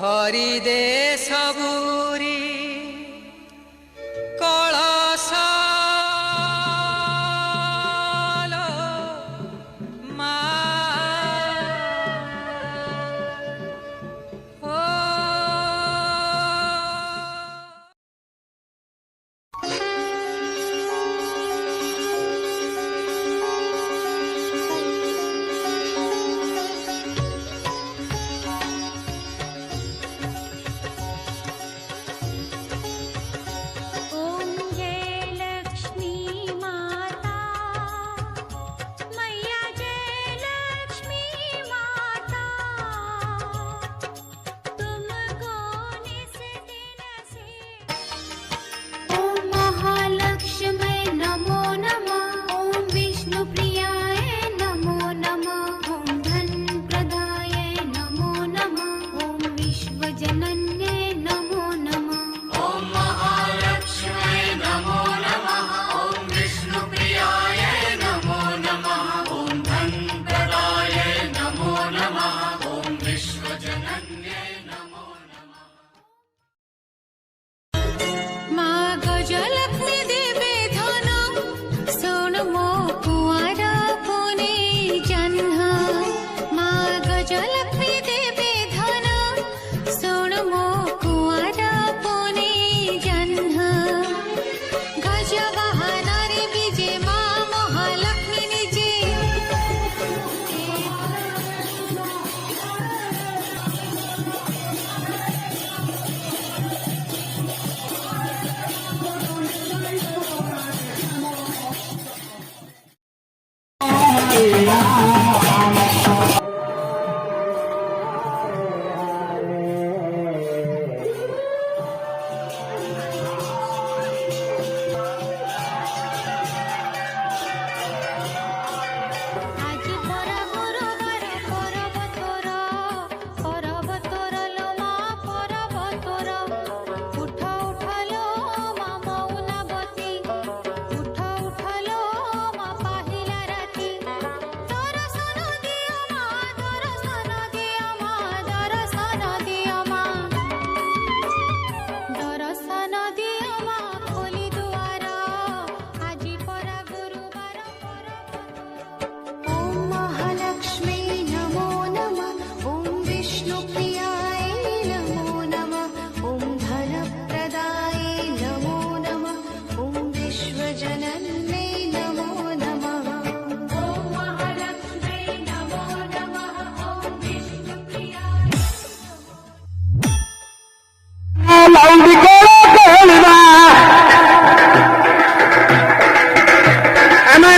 भरी दे सबुरी कलश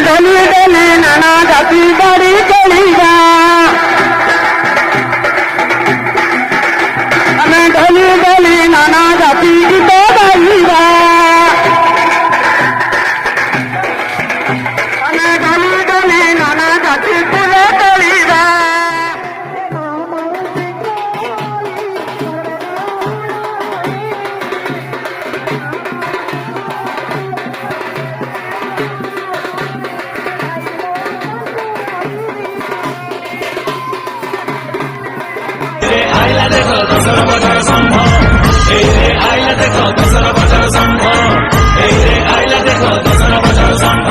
नाना जाति गाड़ी चलिया ढोली डोली नाना जाति गीत गाइबा ढोली डोली नाना जाति फूल तोड़िबा देखो दसरा बजार संघ आइला देखो दसरा बजार संघ आइला देखो दसरा बजार संघ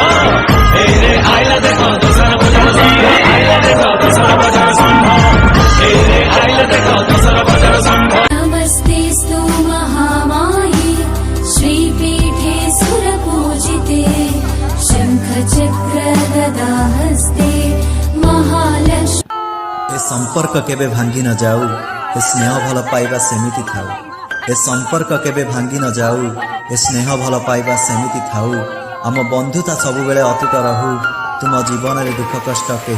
आइला देखो दसरा बजार संघ आइला देखो दसरा बजार संघ आइला देखो दसरा बजार संघ। नमस्तेस्तु महामाये श्रीपीठे सुरपूजिते शंख चक्र गदा हस्ते महालक्ष्मी। संपर्क केबे भांगी न जाऊ स्नेह भल पाइबा सेमिति थाऊ ए संपर्क केबे भांगी न जाऊ ए स्नेह भल पाइबा सेमिति थाऊ आम बंधुता सबुबेले अतुट रहू तुम जीवन रे दुख कष्ट के